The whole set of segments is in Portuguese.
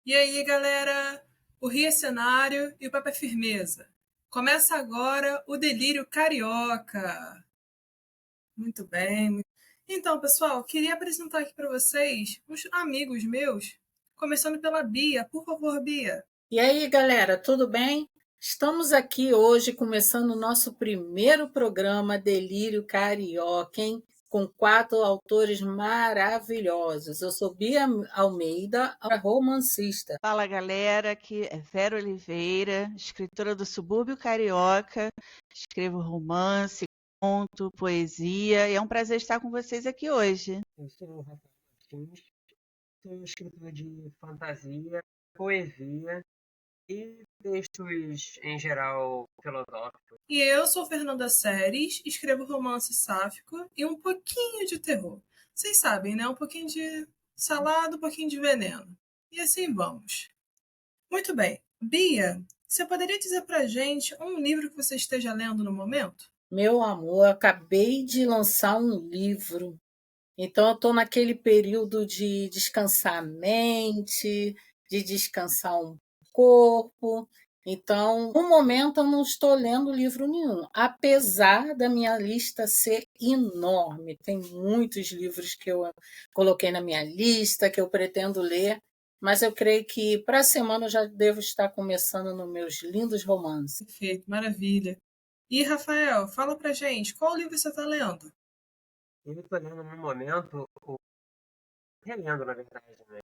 E aí, galera? O Rio é cenário e o papo é firmeza. Começa agora o Delírio Carioca. Muito bem. Então, pessoal, queria apresentar aqui para vocês uns amigos meus, começando pela Bia. Por favor, Bia. E aí, galera, tudo bem? Estamos aqui hoje começando o nosso primeiro programa Delírio Carioca, hein? Com 4 autores maravilhosos. Eu sou Bia Almeida, a romancista. Fala galera, aqui é Vera Oliveira, escritora do Subúrbio Carioca, escrevo romance, conto, poesia e é um prazer estar com vocês aqui hoje. Eu sou o Rafael Martins, sou escritor de fantasia, poesia e textos em geral filosóficos. E eu sou Fernanda Seres, escrevo romance sáfico e um pouquinho de terror. Vocês sabem, né? Um pouquinho de salada, um pouquinho de veneno. E assim vamos. Muito bem. Bia, você poderia dizer pra gente um livro que você esteja lendo no momento? Meu amor, eu acabei de lançar um livro. Então, eu estou naquele período de descansar a mente, de descansar um corpo. Então, no momento, eu não estou lendo livro nenhum, apesar da minha lista ser enorme. Tem muitos livros que eu coloquei na minha lista, que eu pretendo ler, mas eu creio que para a semana eu já devo estar começando nos meus lindos romances. Perfeito, maravilha. E, Rafael, fala pra gente, qual livro você está lendo? Eu estou lendo no momento, relendo na verdade, né?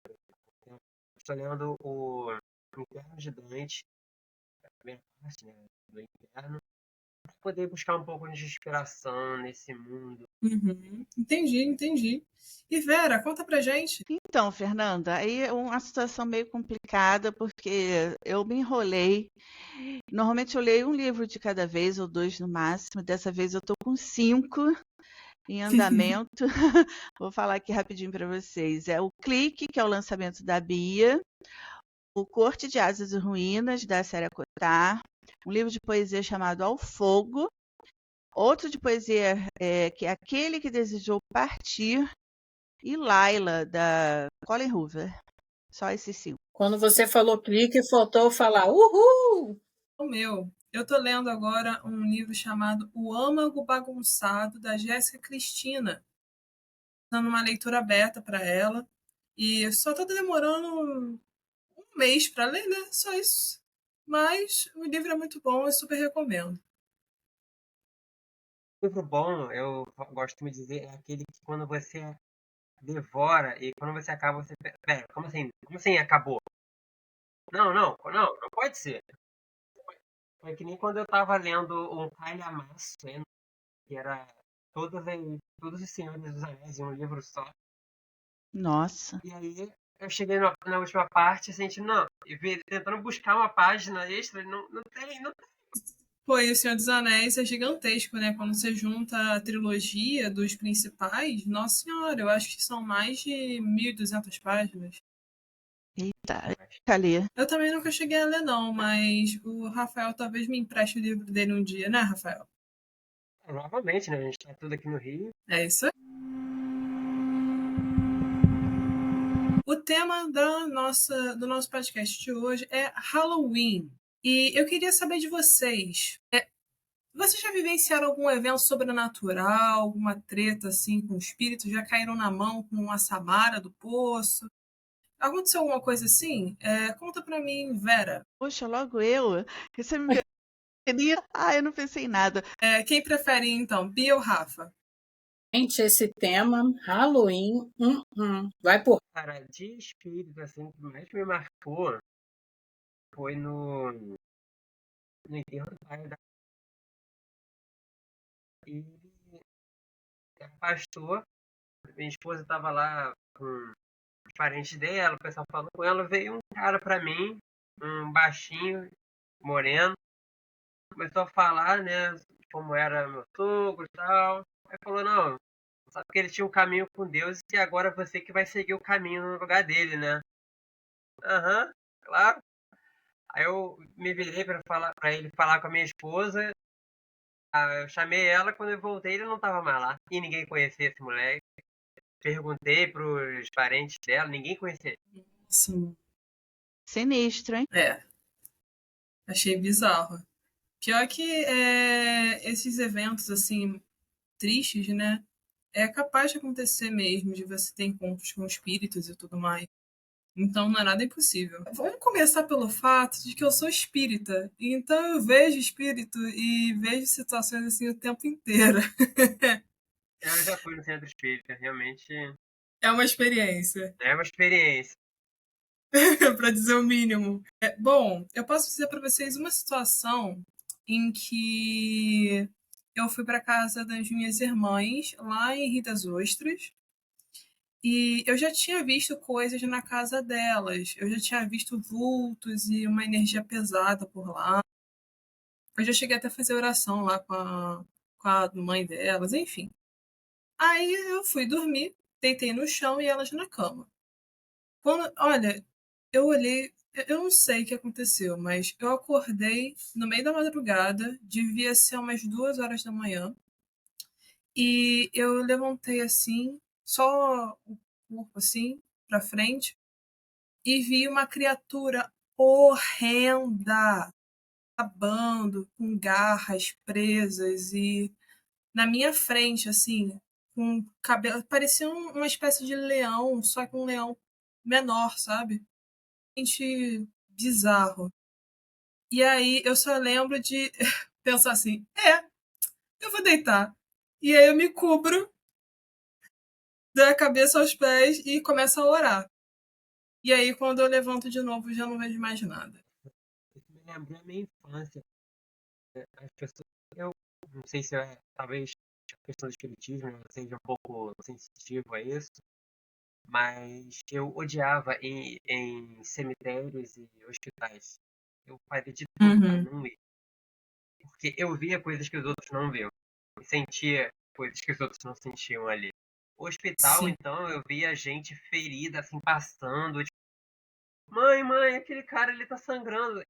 Estou lendo o Inferno de Dante, a primeira parte, né, do Inferno, para poder buscar um pouco de inspiração nesse mundo. Uhum, entendi. E Vera, conta pra gente. Então, Fernanda, aí é uma situação meio complicada porque eu me enrolei. Normalmente eu leio um livro de cada vez ou dois no máximo. Dessa vez eu estou com 5 em andamento. Vou falar aqui rapidinho para vocês. É o Clique, que é o lançamento da Bia. O Corte de Asas e Ruínas, da Série Cotar, um livro de poesia chamado Ao Fogo, outro de poesia que é Aquele que Desejou Partir, e Laila, da Colin Hoover. Só esses 5. Quando você falou clique, faltou falar uhul! O meu, eu tô lendo agora um livro chamado O Âmago Bagunçado, da Jéssica Cristina. Dando uma leitura aberta para ela. E só tô demorando um mês para ler, né? Só isso. Mas o livro é muito bom, eu super recomendo. Livro bom, eu gosto de dizer, é aquele que quando você devora e quando você acaba, você. Pera, como assim? Como assim acabou? Não pode ser. Foi que nem quando eu tava lendo um calhamaço, né, que era todos os Senhores dos Anéis em um livro só. Nossa. E aí eu cheguei na última parte, assim, não, tentando buscar uma página extra, não tem, não tem. Pô, e O Senhor dos Anéis é gigantesco, né? Quando você junta a trilogia dos principais, nossa senhora, eu acho que são mais de 1.200 páginas. Eita, cadê? Eu também nunca cheguei a ler, não, mas o Rafael talvez me empreste o livro dele um dia, né, Rafael? Novamente, né? A gente tá tudo aqui no Rio. É isso aí. O tema do nosso podcast de hoje é Halloween. E eu queria saber de vocês. Vocês já vivenciaram algum evento sobrenatural, alguma treta assim com espíritos? Já caíram na mão com uma Samara do Poço? Aconteceu alguma coisa assim? Conta pra mim, Vera. Poxa, logo eu? Você me queria? Ah, eu não pensei em nada. Quem prefere então, Bia ou Rafa? Gente, esse tema, Halloween, vai por. Cara, de espírito, assim, o que mais me marcou foi no enterro do pai da. E era pastor, minha esposa tava lá com os parentes dela, o pessoal falando com ela, veio um cara pra mim, um baixinho, moreno, começou a falar, né, como era meu sogro e tal. Aí falou, não, sabe que ele tinha um caminho com Deus e agora você que vai seguir o caminho no lugar dele, né? Aham, claro. Aí eu me virei pra ele falar com a minha esposa. Eu chamei ela, quando eu voltei ele não tava mais lá. E ninguém conhecia esse moleque. Perguntei pros parentes dela, ninguém conhecia. Sim. Sinistro, hein? É, achei bizarro. Pior que esses eventos, assim, tristes, né? É capaz de acontecer mesmo, de você ter encontros com espíritos e tudo mais. Então não é nada impossível. Vamos começar pelo fato de que eu sou espírita. Então eu vejo espírito e vejo situações assim o tempo inteiro. Eu já fui no centro espírita, realmente É uma experiência, é uma experiência. para dizer o mínimo. Bom, eu posso dizer para vocês uma situação em que eu fui para casa das minhas irmãs, lá em Rio das Ostras, e eu já tinha visto coisas na casa delas. Eu já tinha visto vultos e uma energia pesada por lá. Eu já cheguei até a fazer oração lá com a mãe delas, enfim. Aí eu fui dormir, deitei no chão e elas na cama. Olha, eu olhei, eu não sei o que aconteceu, mas eu acordei no meio da madrugada, devia ser umas 2 horas da manhã, e eu levantei assim, só o corpo assim, pra frente, e vi uma criatura horrenda, babando, com garras presas e na minha frente, assim, com cabelo. Parecia uma espécie de leão, só que um leão menor, sabe? Gente, bizarro. E aí eu só lembro de pensar assim: eu vou deitar. E aí eu me cubro da cabeça aos pés e começo a orar. E aí quando eu levanto de novo já não vejo mais nada. Isso me lembrou a minha infância. As pessoas, eu não sei se talvez a questão do espiritismo eu seja um pouco sensitivo a isso, mas eu odiava em cemitérios e hospitais. Eu fazia de tudo para Uhum. não ir. Porque eu via coisas que os outros não viam. E sentia coisas que os outros não sentiam ali. O hospital, Sim, então, eu via gente ferida, assim, passando. Tipo, mãe, aquele cara ali tá sangrando.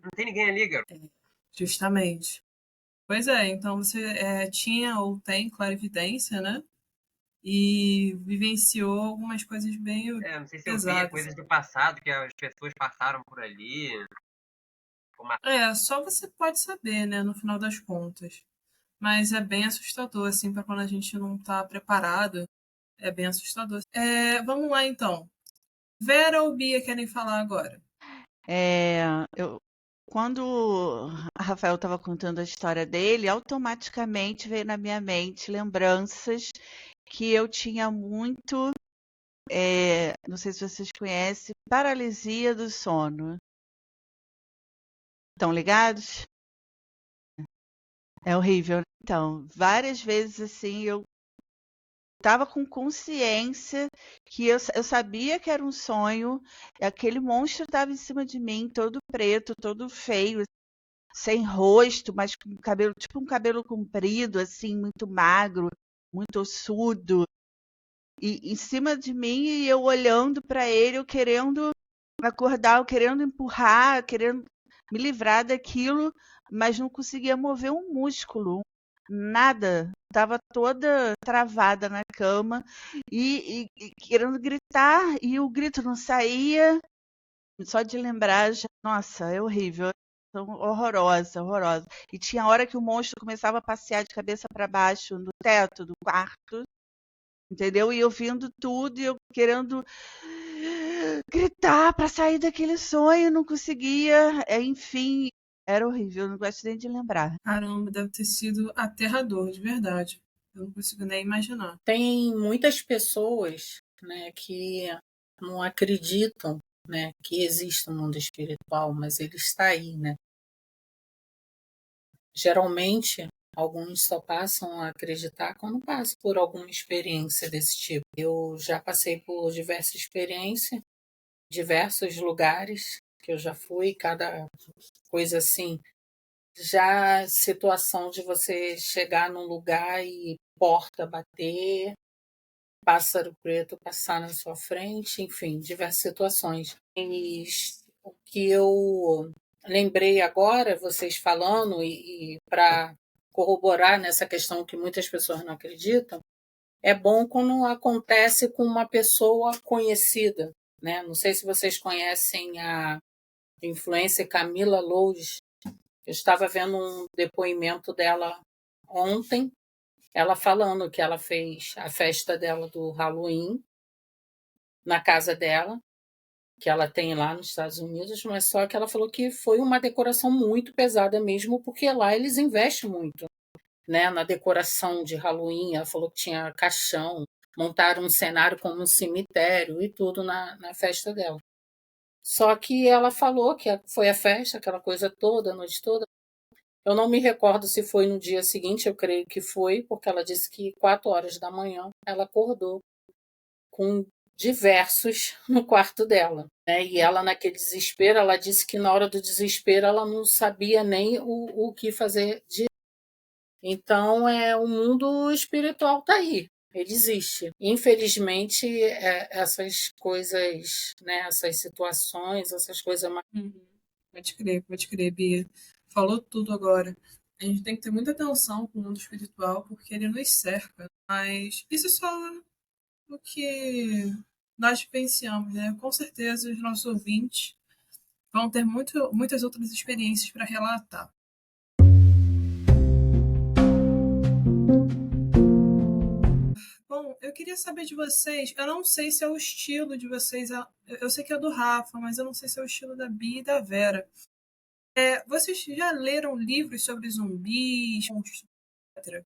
Não tem ninguém ali, garoto. justamente. Pois é, então você tinha ou tem clarividência, né? E vivenciou algumas coisas bem Não sei se eu via pesadas. coisas do passado que as pessoas passaram por ali. Como Só você pode saber, né, no final das contas. Mas é bem assustador, assim, para quando a gente não tá preparado. É bem assustador. Vamos lá, então. Vera ou Bia querem falar agora? É, quando a Rafael estava contando a história dele, automaticamente veio na minha mente lembranças que eu tinha muito, não sei se vocês conhecem, paralisia do sono. Estão ligados? É horrível, né? Então, várias vezes assim eu estava com consciência que eu sabia que era um sonho, aquele monstro estava em cima de mim, todo preto, todo feio, sem rosto, mas com cabelo, tipo um cabelo comprido, assim, muito magro, muito ossudo, e em cima de mim, e eu olhando para ele, eu querendo acordar, eu querendo empurrar, querendo me livrar daquilo, mas não conseguia mover um músculo, nada. Estava toda travada na cama e querendo gritar, e o grito não saía. Só de lembrar, nossa, é horrível. Então, horrorosa, horrorosa. E tinha hora que o monstro começava a passear de cabeça para baixo no teto do quarto, entendeu? E eu vendo tudo e eu querendo gritar para sair daquele sonho, não conseguia. Enfim, era horrível, não gosto nem de lembrar. Caramba, deve ter sido aterrador, de verdade. Eu não consigo nem imaginar. Tem muitas pessoas, né, que não acreditam, né, que existe um mundo espiritual, mas ele está aí, né? Geralmente, alguns só passam a acreditar quando passam por alguma experiência desse tipo. Eu já passei por diversas experiências, diversos lugares que eu já fui, cada coisa assim. Já situação de você chegar num lugar e porta bater, pássaro preto passar na sua frente, enfim, diversas situações. E o que eu lembrei agora, vocês falando, e para corroborar nessa questão que muitas pessoas não acreditam, é bom quando acontece com uma pessoa conhecida, né? Não sei se vocês conhecem a influencer Camila Loures. Eu estava vendo um depoimento dela ontem, ela falando que ela fez a festa dela do Halloween na casa dela, que ela tem lá nos Estados Unidos, mas só que ela falou que foi uma decoração muito pesada mesmo, porque lá eles investem muito, né, na decoração de Halloween. Ela falou que tinha caixão, montaram um cenário como um cemitério e tudo na festa dela. Só que ela falou que foi a festa, aquela coisa toda, a noite toda. Eu não me recordo se foi no dia seguinte, eu creio que foi, porque ela disse que 4 horas da manhã ela acordou com diversos no quarto dela, né? E ela, naquele desespero, ela disse que na hora do desespero ela não sabia nem o que fazer. Então, o mundo espiritual está aí, ele existe. Infelizmente, essas coisas, né, essas situações, essas coisas. Pode crer, Bia. Falou tudo agora. A gente tem que ter muita atenção com o mundo espiritual, porque ele nos cerca. Mas isso é só o que nós vivenciamos, né? Com certeza os nossos ouvintes vão ter muitas outras experiências para relatar. Bom, eu queria saber de vocês, eu não sei se é o estilo de vocês, eu sei que é do Rafa, mas eu não sei se é o estilo da Bia e da Vera. Vocês já leram livros sobre zumbis, monstros, etc?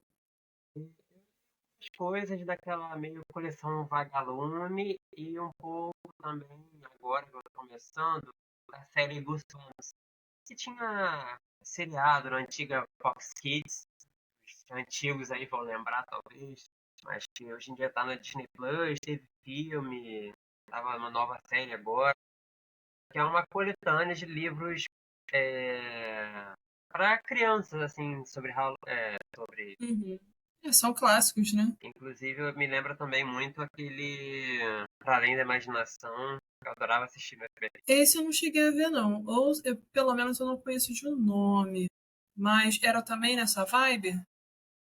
Coisas daquela meio coleção Vagalume e um pouco também, agora que eu tô começando, da série Goosebumps, que tinha seriado na antiga Fox Kids, os antigos aí vão lembrar talvez, mas que hoje em dia tá na Disney Plus, teve filme, tava uma nova série agora, que é uma coletânea de livros para crianças, assim, sobre. Uhum. São clássicos, né? Inclusive, me lembra também muito aquele Para Além da Imaginação, que eu adorava assistir no SBT. Esse eu não cheguei a ver, não. Ou, pelo menos, eu não conheço de um nome. Mas era também nessa vibe?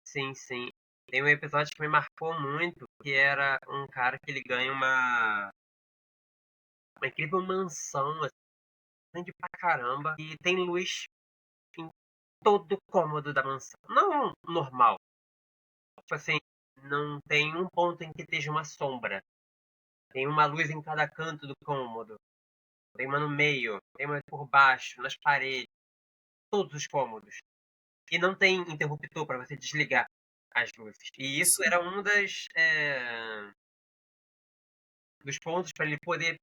Sim, sim. Tem um episódio que me marcou muito, que era um cara que ele ganha uma incrível mansão, assim, grande pra caramba, e tem luz em todo o cômodo da mansão. Não normal. Tipo assim, não tem um ponto em que esteja uma sombra. Tem uma luz em cada canto do cômodo. Tem uma no meio, tem uma por baixo, nas paredes, todos os cômodos. E não tem interruptor para você desligar as luzes. E isso era um dos pontos para ele poder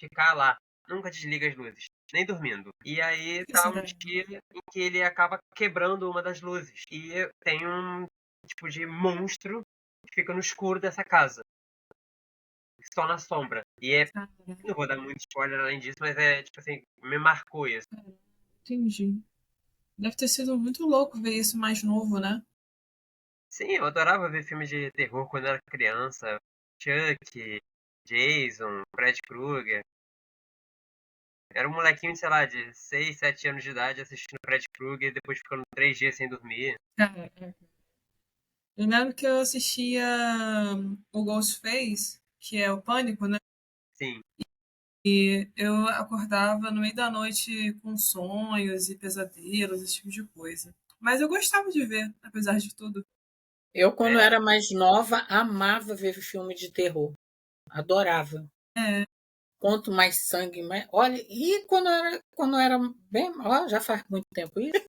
ficar lá. Nunca desliga as luzes, nem dormindo. E aí tá um dia em que ele acaba quebrando uma das luzes. E tem um tipo de monstro que fica no escuro dessa casa. Só na sombra. E não vou dar muito spoiler além disso, mas tipo assim, me marcou isso. Entendi. Deve ter sido muito louco ver isso mais novo, né? Sim, eu adorava ver filmes de terror quando eu era criança. Chuck, Jason, Fred Krueger. Era um molequinho, sei lá, de 6, 7 anos de idade assistindo Fred Krueger e depois ficando 3 dias sem dormir. Eu lembro que eu assistia o Ghostface, que é o Pânico, né? Sim. E eu acordava no meio da noite com sonhos e pesadelos, esse tipo de coisa. Mas eu gostava de ver, apesar de tudo. Eu, quando era mais nova, amava ver filme de terror. Adorava. Quanto mais sangue, mais. Olha, e quando era bem. Ó, já faz muito tempo isso.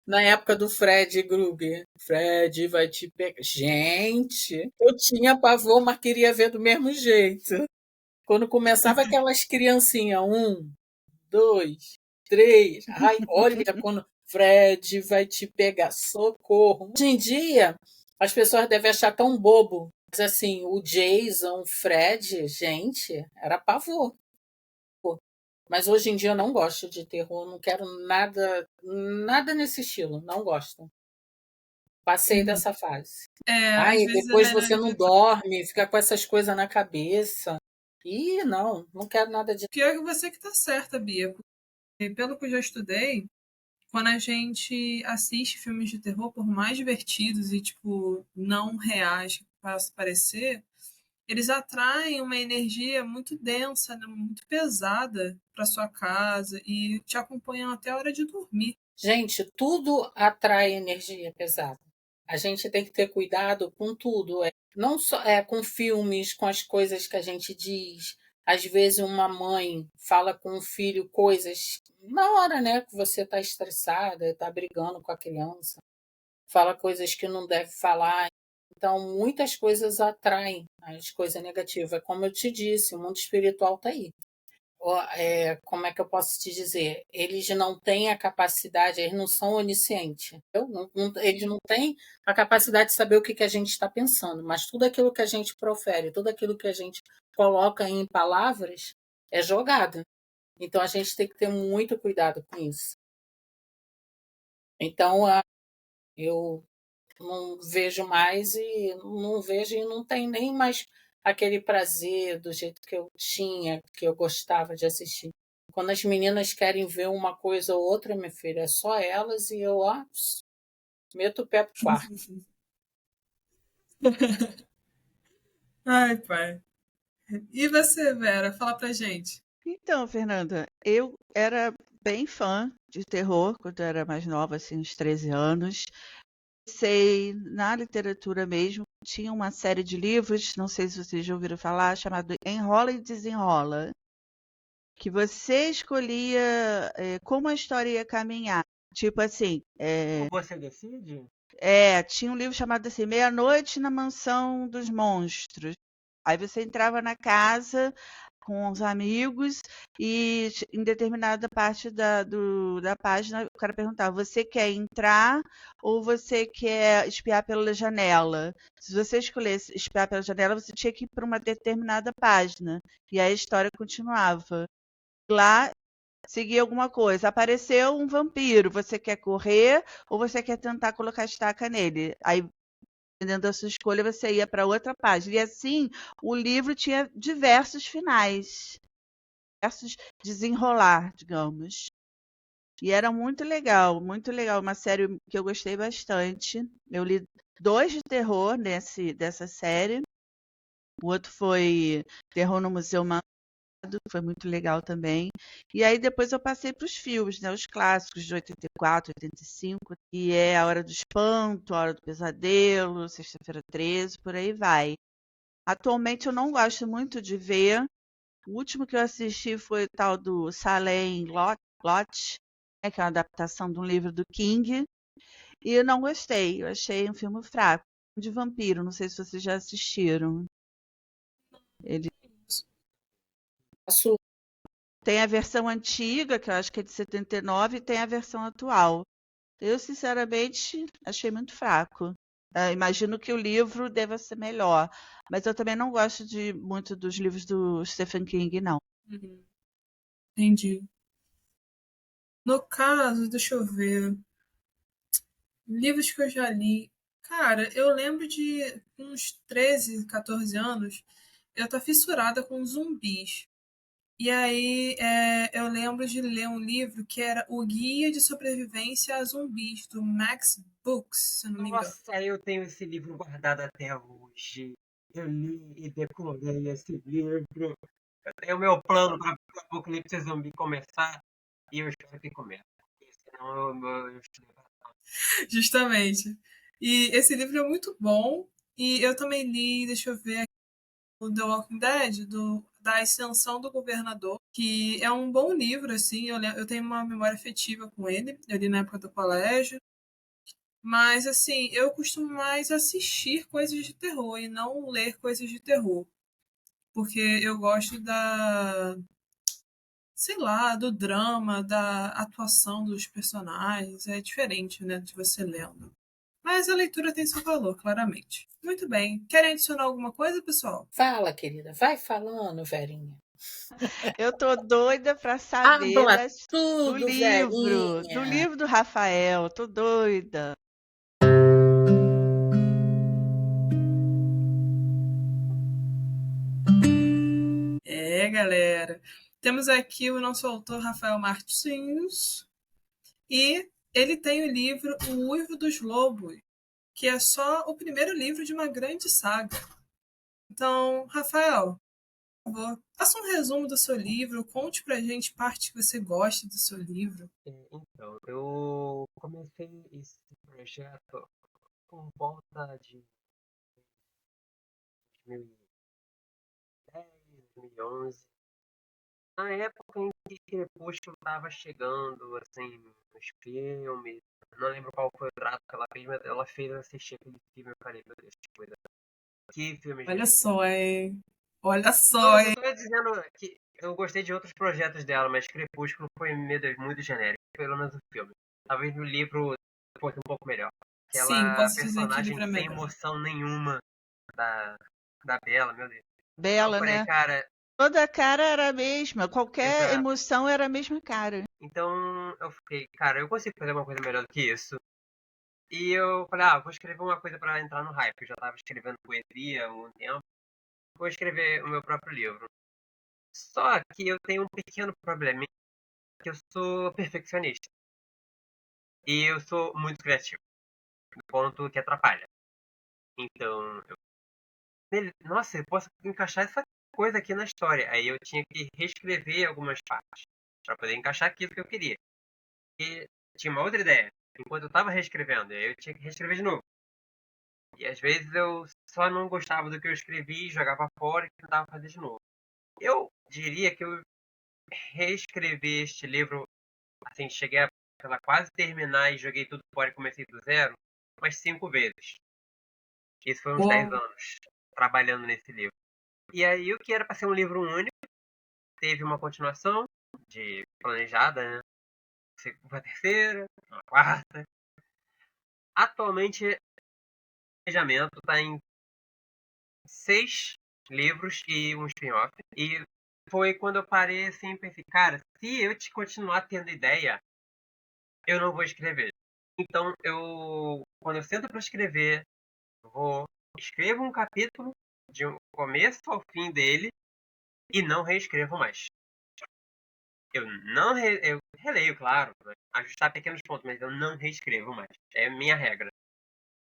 Na época do Fred Krueger. Fred vai te pegar. Gente, eu tinha pavor, mas queria ver do mesmo jeito. Quando começava aquelas criancinhas, 1, 2, 3. Ai, olha, quando Fred vai te pegar, socorro. Hoje em dia, as pessoas devem achar tão bobo. Mas assim, o Jason, o Fred, gente, era pavor. Mas hoje em dia eu não gosto de terror, não quero nada nesse estilo, não gosto. Passei dessa fase. Às Ai, vezes é depois melhor você não dorme, fica com essas coisas na cabeça. Ih, não quero nada de. Pior que você que tá certa, Bia. Porque, pelo que eu já estudei, quando a gente assiste filmes de terror, por mais divertidos e, tipo, não reais que possa parecer, eles atraem uma energia muito densa, né, muito pesada para sua casa e te acompanham até a hora de dormir. Gente, tudo atrai energia pesada. A gente tem que ter cuidado com tudo. Não só com filmes, com as coisas que a gente diz. Às vezes uma mãe fala com o filho coisas na hora, né, que você está estressada, está brigando com a criança, fala coisas que não deve falar. Então, muitas coisas atraem as coisas negativas. Como eu te disse, o mundo espiritual está aí. Como é que eu posso te dizer? Eles não têm a capacidade, eles não são oniscientes. Eles não têm a capacidade de saber o que a gente está pensando, mas tudo aquilo que a gente profere, tudo aquilo que a gente coloca em palavras é jogado. Então a gente tem que ter muito cuidado com isso. Então eu não vejo mais e não tem nem mais aquele prazer do jeito que eu tinha, que eu gostava de assistir. Quando as meninas querem ver uma coisa ou outra, minha filha, é só elas e eu meto o pé pro quarto. Ai, pai. E você, Vera? Fala pra gente. Então, Fernanda, eu era bem fã de terror quando eu era mais nova, assim, uns 13 anos. Comecei na literatura mesmo. Tinha uma série de livros, não sei se vocês já ouviram falar, chamado Enrola e Desenrola, que você escolhia como a história ia caminhar. Tipo assim, Você decide? tinha um livro chamado assim, Meia-Noite na Mansão dos Monstros. Aí você entrava na casa com os amigos e em determinada parte da página o cara perguntava, você quer entrar ou você quer espiar pela janela? Se você escolhesse espiar pela janela, você tinha que ir para uma determinada página. E aí a história continuava. Lá seguia alguma coisa. Apareceu um vampiro, você quer correr ou você quer tentar colocar a estaca nele? Aí dependendo da sua escolha, você ia para outra página. E assim, o livro tinha diversos finais, diversos desenrolar, digamos. E era muito legal, muito legal. Uma série que eu gostei bastante. Eu li 2 de terror dessa série. O outro foi Terror no Museu Mangado, que foi muito legal também. E aí depois eu passei para os filmes, né? Os clássicos de 84, 85, que é A Hora do Espanto, A Hora do Pesadelo, Sexta-feira 13, por aí vai. Atualmente eu não gosto muito de ver. O último que eu assisti foi o tal do Salem Lot, né, que é uma adaptação de um livro do King, e eu não gostei. Eu achei um filme fraco. De vampiro, não sei se vocês já assistiram. Ele tem a versão antiga, que eu acho que é de 79, e tem a versão atual. Eu, sinceramente, achei muito fraco. Imagino que o livro deva ser melhor, mas eu também não gosto muito dos livros do Stephen King, não. Uhum. Entendi. No caso, deixa eu ver. Livros que eu já li. Cara, eu lembro de uns 13, 14 anos, eu tô fissurada com zumbis. E aí, eu lembro de ler um livro que era O Guia de Sobrevivência a Zumbis, do Max Books, se eu não me engano. Nossa, eu tenho esse livro guardado até hoje. Eu li e decorei esse livro. É o meu plano para o Apocalipse Zumbi começar e eu espero que comece. Senão eu estudei bastante. Justamente. E esse livro é muito bom. E eu também li, deixa eu ver, o The Walking Dead, da Ascensão do Governador, que é um bom livro, assim, eu tenho uma memória afetiva com ele, eu li na época do colégio, mas, assim, eu costumo mais assistir coisas de terror e não ler coisas de terror, porque eu gosto sei lá, do drama, da atuação dos personagens, é diferente, né, de você lendo. Mas a leitura tem seu valor, claramente. Muito bem. Querem adicionar alguma coisa, pessoal? Fala, querida, vai falando, Verinha. Eu tô doida para saber Habla do tudo, do Verinha. livro do Rafael. Tô doida. Galera. Temos aqui o nosso autor Rafael Martins e ele tem o livro O Uivo dos Lobos, que é só o primeiro livro de uma grande saga. Então, Rafael, por favor, faça um resumo do seu livro, conte pra gente parte que você gosta do seu livro. Então, eu comecei esse projeto por volta de 2010, 2011. Na época em que Crepúsculo estava chegando, assim, nos filmes. Não lembro qual foi o trato que ela fez, mas ela fez eu assistir aquele filme. Eu falei, meu Deus, que coisa. Que filme Olha genial. só, hein? Olha Não, só, eu hein? só tô dizendo que eu gostei de outros projetos dela, mas Crepúsculo foi, meu Deus, muito genérico. Pelo menos o filme. Talvez no livro fosse um pouco melhor. Sim, Aquela posso dizer que o personagem livro é sem melhor. emoção nenhuma da, da Bella, meu Deus. Eu Bela, falei, né? cara, Toda a cara era a mesma, qualquer exato. emoção era a mesma cara. Então eu fiquei, cara, eu consigo fazer uma coisa melhor do que isso. E eu falei, vou escrever uma coisa pra entrar no hype. Eu já tava escrevendo poesia há um tempo. Vou escrever o meu próprio livro. Só que eu tenho um pequeno probleminha, que eu sou perfeccionista. E eu sou muito criativo, no ponto que atrapalha. Então, nossa, eu posso encaixar essa coisa aqui na história. Aí eu tinha que reescrever algumas partes pra poder encaixar aquilo que eu queria. E tinha uma outra ideia, enquanto eu tava reescrevendo, aí eu tinha que reescrever de novo. E às vezes eu só não gostava do que eu escrevi, jogava fora e tentava fazer de novo. Eu diria que eu reescrevi este livro, assim, cheguei a quase terminar e joguei tudo fora e comecei do zero, umas 5 vezes. Isso foi uns 10 Uou. anos trabalhando nesse livro. E aí o que era para ser um livro único, teve uma continuação de planejada, né? Uma terceira, uma quarta. Atualmente, o planejamento está em 6 livros e um spin-off. E foi quando eu parei assim e pensei, cara, se eu te continuar tendo ideia, eu não vou escrever. Então quando eu sento para escrever, escrevo um capítulo de um começo ao fim dele e não reescrevo mais. Eu não eu releio, claro, né? Ajustar pequenos pontos, mas eu não reescrevo mais. É minha regra.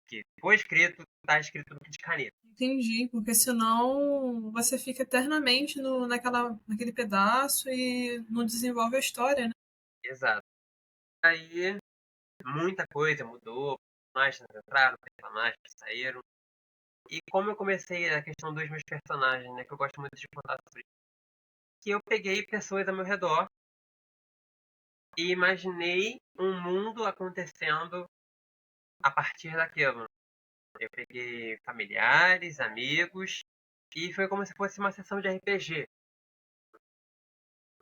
Que foi escrito, tá escrito de caneta. Entendi, porque senão você fica eternamente naquele pedaço e não desenvolve a história, né? Exato. Aí muita coisa mudou, personagens entraram, personagens saíram. E como eu comecei a questão dos meus personagens, né, que eu gosto muito de contar sobre isso, que eu peguei pessoas ao meu redor e imaginei um mundo acontecendo a partir daquilo. Eu peguei familiares, amigos, e foi como se fosse uma sessão de RPG.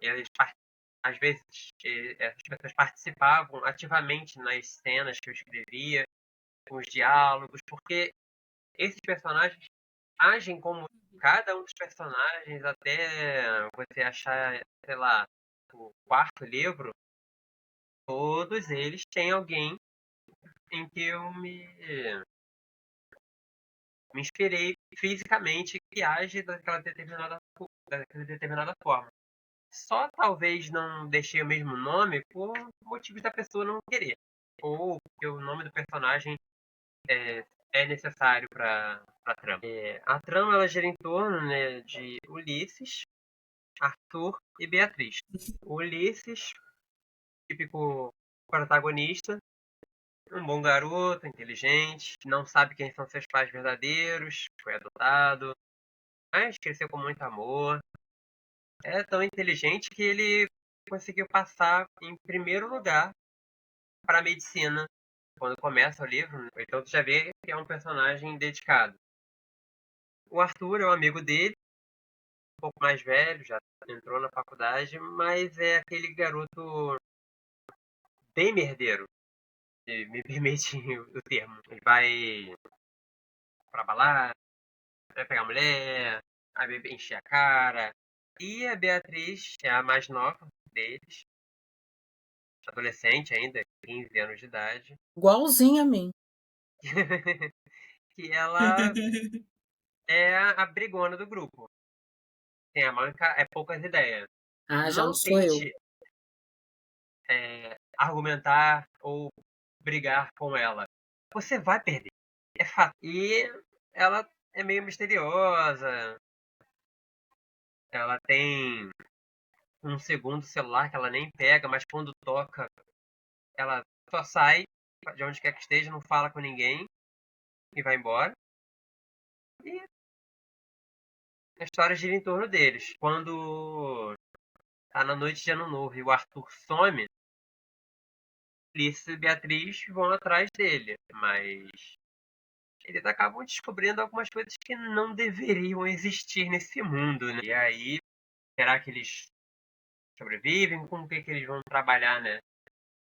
Eles, às vezes, essas pessoas participavam ativamente nas cenas que eu escrevia, com os diálogos, porque esses personagens agem como cada um dos personagens até você achar, sei lá, o quarto livro, todos eles têm alguém em que eu me inspirei fisicamente que age daquela determinada forma. Só talvez não deixei o mesmo nome por motivos da pessoa não querer. Ou porque o nome do personagem é necessário para a trama. A trama ela gira em torno, né, de Ulisses, Arthur e Beatriz. Ulisses, típico protagonista, um bom garoto, inteligente, não sabe quem são seus pais verdadeiros, foi adotado, mas cresceu com muito amor. É tão inteligente que ele conseguiu passar em primeiro lugar para a medicina quando começa o livro. Então tu já vê que é um personagem dedicado. O Arthur é um amigo dele, um pouco mais velho, já entrou na faculdade, mas é aquele garoto bem merdeiro, se me permite o termo. Ele vai pra balada, vai pegar mulher, vai encher a cara. E a Beatriz é a mais nova deles, adolescente ainda, 15 anos de idade. Igualzinho a mim. Que ela é a brigona do grupo. Tem a manca, é poucas ideias. Ah, já não Não sou eu. tente argumentar ou brigar com ela. Você vai perder. É fato. E ela é meio misteriosa. Ela tem um segundo celular que ela nem pega, mas quando toca, ela só sai de onde quer que esteja, não fala com ninguém e vai embora. E a história gira em torno deles. Quando tá na noite de Ano Novo e o Arthur some, Ulisses e Beatriz vão atrás dele, mas eles acabam descobrindo algumas coisas que não deveriam existir nesse mundo, né? E aí, será que eles sobrevivem? Como que eles vão trabalhar, né,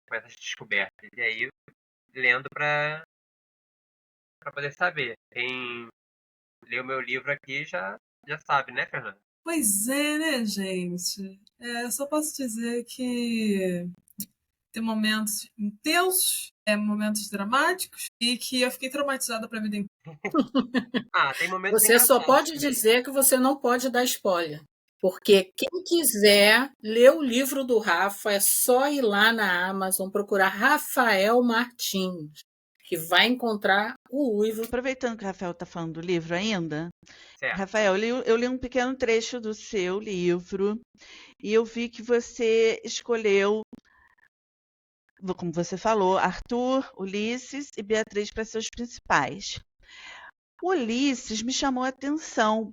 com essas descobertas? E aí, lendo pra poder saber. Quem lê o meu livro aqui já sabe, né, Fernanda? Pois é, né, gente? Eu só posso dizer que tem momentos intensos, momentos dramáticos, e que eu fiquei traumatizada pra vida inteira. Tem momentos Você só engraçados pode também. dizer que você não pode dar spoiler. Porque quem quiser ler o livro do Rafa, é só ir lá na Amazon, procurar Rafael Martins, que vai encontrar o livro. Aproveitando que o Rafael está falando do livro ainda, Certo. Rafael, eu li um pequeno trecho do seu livro e eu vi que você escolheu, como você falou, Arthur, Ulisses e Beatriz para seus principais. Ulisses me chamou a atenção.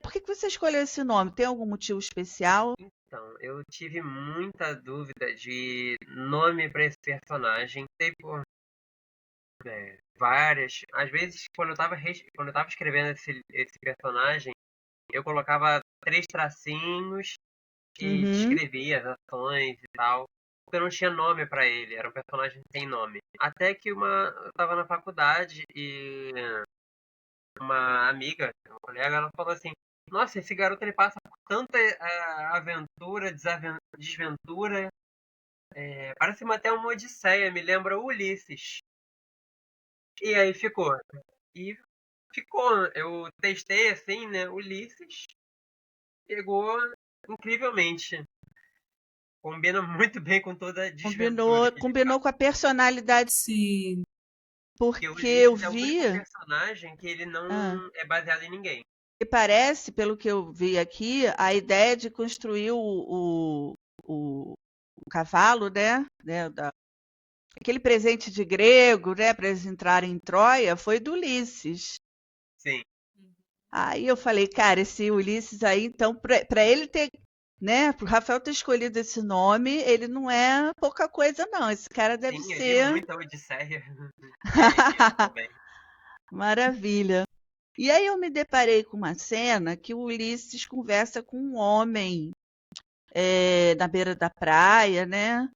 Por que você escolheu esse nome? Tem algum motivo especial? Então, eu tive muita dúvida de nome para esse personagem. Sei por várias. Às vezes, quando eu tava escrevendo esse personagem, eu colocava 3 tracinhos e descrevia as ações e tal. Porque eu não tinha nome pra ele, era um personagem sem nome. Até que eu tava na faculdade e uma amiga, uma colega, ela falou assim: nossa, esse garoto ele passa por tanta aventura, desventura. Parece até uma odisseia, me lembra Ulisses. E aí ficou. E ficou. Eu testei assim, né? Ulisses pegou incrivelmente. Combina muito bem com toda a desventura. Combinou com a personalidade. Sim. Porque o eu Ulisses é o vi. único personagem que ele não é baseado em ninguém. E parece, pelo que eu vi aqui, a ideia de construir o cavalo, né? Aquele presente de grego, né? Para eles entrarem em Troia, foi do Ulisses. Sim. Aí eu falei, cara, esse Ulisses aí, então, para ele ter, né? Para o Rafael ter escolhido esse nome, ele não é pouca coisa, não. Esse cara deve Sim, eu li ser. muita Odisseia. Ele também. Maravilha. E aí eu me deparei com uma cena que o Ulisses conversa com um homem na beira da praia, né?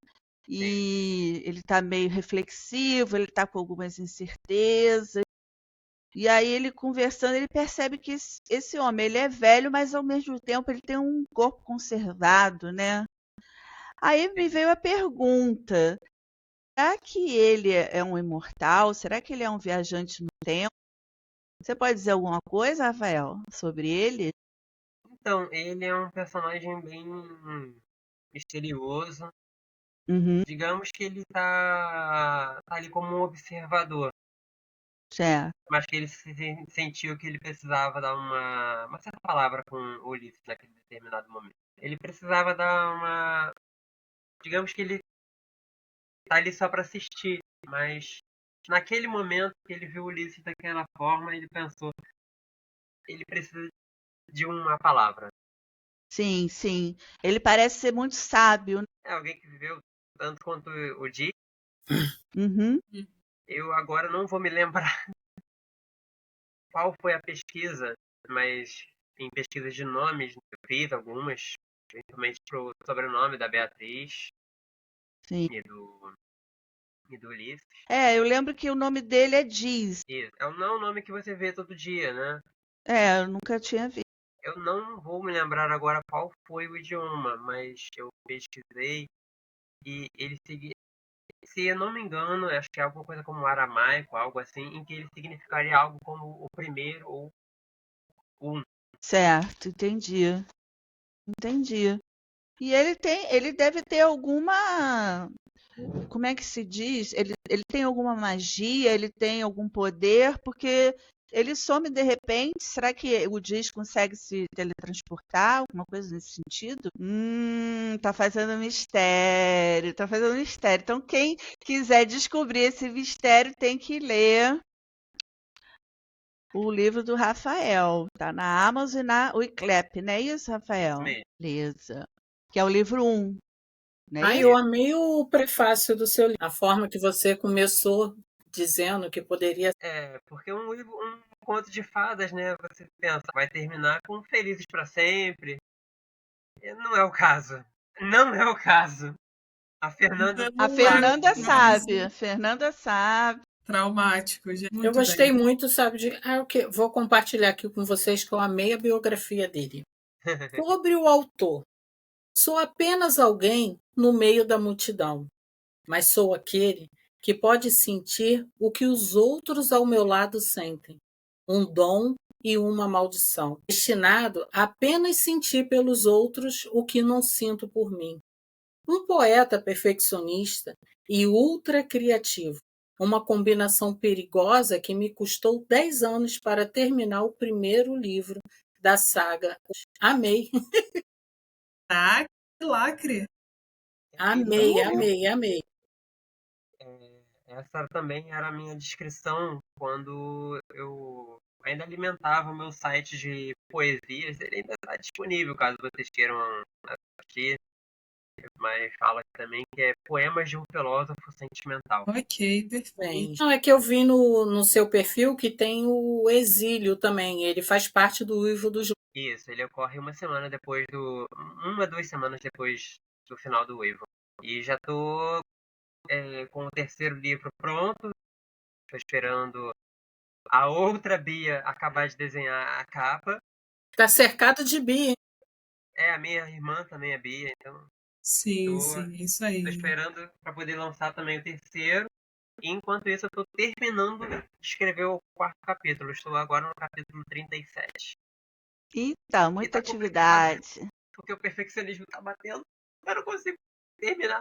E ele está meio reflexivo, ele está com algumas incertezas. E aí ele conversando, ele percebe que esse homem ele é velho, mas ao mesmo tempo ele tem um corpo conservado, né? Aí me veio a pergunta: será que ele é um imortal? Será que ele é um viajante no tempo? Você pode dizer alguma coisa, Rafael, sobre ele? Então, ele é um personagem bem misterioso. Digamos que ele tá ali como um observador. Certo. Mas que ele sentiu que ele precisava dar uma certa palavra com o Ulisses naquele determinado momento. Ele precisava dar uma. Digamos que ele tá ali só para assistir, mas naquele momento que ele viu o Ulisses daquela forma, ele pensou: ele precisa de uma palavra. Sim, sim. Ele parece ser muito sábio. É alguém que viveu tanto quanto o Di. Eu agora não vou me lembrar qual foi a pesquisa, mas em pesquisas de nomes eu fiz algumas, principalmente pro sobrenome da Beatriz. Sim. E do Ulisses. Eu lembro que o nome dele é Diz. Isso. Não é o nome que você vê todo dia, né? Eu nunca tinha visto. Eu não vou me lembrar agora qual foi o idioma, mas eu pesquisei e ele seguia, se eu não me engano, acho que é alguma coisa como aramaico, algo assim, em que ele significaria algo como o primeiro ou um. Certo, entendi. E ele deve ter alguma, como é que se diz? Ele tem alguma magia, ele tem algum poder, porque ele some de repente. Será que o Diz consegue se teletransportar? Alguma coisa nesse sentido? Tá fazendo mistério. Tá fazendo mistério. Então, quem quiser descobrir esse mistério tem que ler o livro do Rafael. Tá na Amazon e na Wiclap, não é isso, Rafael? Mesmo. Beleza. Que é o livro 1. Não é isso? Eu amei o prefácio do seu livro, a forma que você começou dizendo que poderia. Porque um conto de fadas, né? Você pensa, vai terminar com felizes para sempre. E não é o caso. Não é o caso. A Fernanda A Fernanda sabe. A Fernanda sabe. Traumático, gente. Muito Eu gostei bem. muito, sabe, vou compartilhar aqui com vocês que eu amei a biografia dele. Sobre o autor. Sou apenas alguém no meio da multidão, mas sou aquele que pode sentir o que os outros ao meu lado sentem. Um dom e uma maldição, destinado a apenas sentir pelos outros o que não sinto por mim. Um poeta perfeccionista e ultra criativo. Uma combinação perigosa que me custou 10 anos para terminar o primeiro livro da saga. Amei, Tá, que lacre. amei, Então, amei, amei. essa também era a minha descrição quando eu ainda alimentava o meu site de poesias. Ele ainda está disponível, caso vocês queiram assistir. Mas fala também que é Poemas de um Filósofo Sentimental. Ok, perfeito. Bem, não, é que eu vi no seu perfil que tem o Exílio também. Ele faz parte do Uivo dos. Isso, ele ocorre uma semana depois do. 2 semanas depois do final do Evo. E já tô com o terceiro livro pronto. Tô esperando a outra Bia acabar de desenhar a capa. Tá cercado de bi, hein? A minha irmã também é Bia, então Sim, tô, sim, isso tô aí. esperando para poder lançar também o terceiro. E enquanto isso, eu tô terminando de escrever o 4º capítulo. Estou agora no capítulo 37. Então, muita tá complicado. atividade. Porque o perfeccionismo tá batendo, mas não consigo terminar.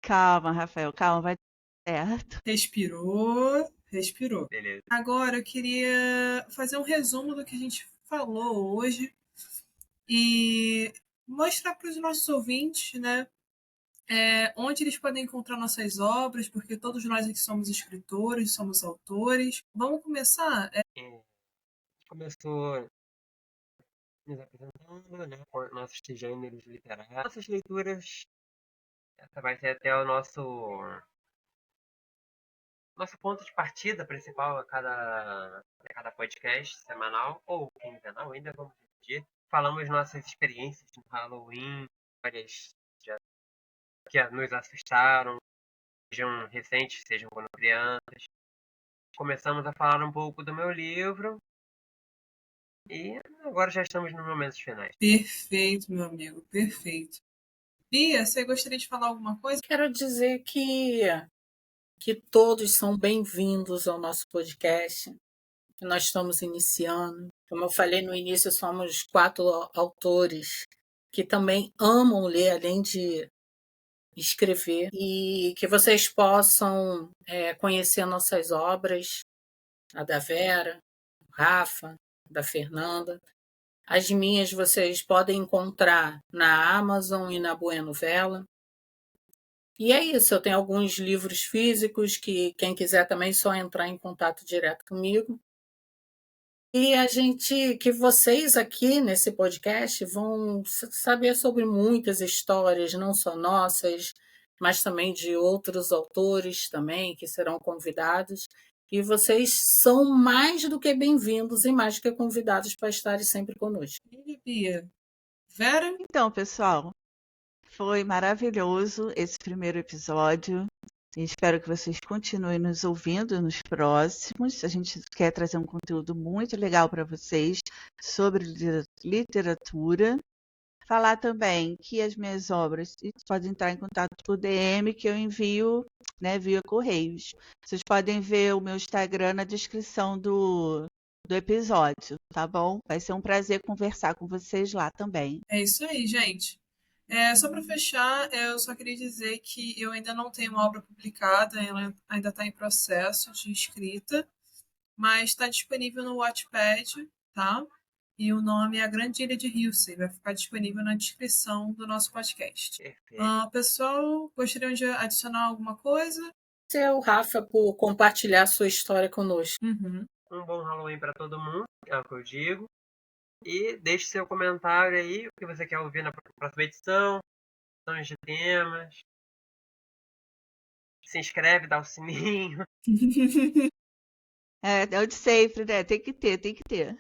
Calma, Rafael, calma, vai dar certo. Respirou, respirou. Beleza. Agora eu queria fazer um resumo do que a gente falou hoje e mostrar para os nossos ouvintes, né, onde eles podem encontrar nossas obras, porque todos nós aqui somos escritores, somos autores. Vamos começar? Começou nos apresentando, né, com nossos gêneros literários. Nossas leituras, essa vai ser até o nosso ponto de partida principal a cada podcast semanal ou quinzenal, ainda vamos dividir. Falamos nossas experiências no Halloween, várias que nos assustaram, sejam recentes, sejam quando crianças. Começamos a falar um pouco do meu livro e agora já estamos nos momentos finais. Perfeito, meu amigo, perfeito. Bia, você gostaria de falar alguma coisa? Quero dizer que todos são bem-vindos ao nosso podcast, que nós estamos iniciando. Como eu falei no início, somos 4 autores que também amam ler, além de escrever, e que vocês possam conhecer nossas obras, a da Vera, o Rafa, da Fernanda. As minhas vocês podem encontrar na Amazon e na Bueno Vela. E é isso, eu tenho alguns livros físicos que quem quiser também só entrar em contato direto comigo. E que vocês aqui nesse podcast vão saber sobre muitas histórias, não só nossas, mas também de outros autores também que serão convidados. E vocês são mais do que bem-vindos e mais do que convidados para estarem sempre conosco. E Bia? Vera? Então, pessoal, foi maravilhoso esse primeiro episódio. E espero que vocês continuem nos ouvindo nos próximos. A gente quer trazer um conteúdo muito legal para vocês sobre literatura. Falar também que as minhas obras podem entrar em contato por DM, que eu envio, né, via correios. Vocês podem ver o meu Instagram na descrição do episódio, tá bom? Vai ser um prazer conversar com vocês lá também. É isso aí, gente. Só para fechar, eu só queria dizer que eu ainda não tenho uma obra publicada, ela ainda está em processo de escrita. mas está disponível no Wattpad, tá? E o nome é A Grande Ilha de Hilsey. Vai ficar disponível na descrição do nosso podcast. Perfeito. Pessoal, gostariam de adicionar alguma coisa? Seu Rafa por compartilhar sua história conosco. Uhum. Um bom Halloween para todo mundo, é o que eu digo. E deixe seu comentário aí, o que você quer ouvir na próxima edição, sugestões de temas. Se inscreve, dá o sininho. É o de sempre, né? Tem que ter.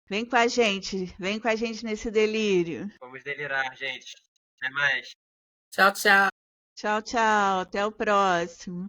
Vem com a gente nesse delírio. Vamos delirar, gente. Até mais. Tchau, tchau. Tchau, tchau. Até o próximo.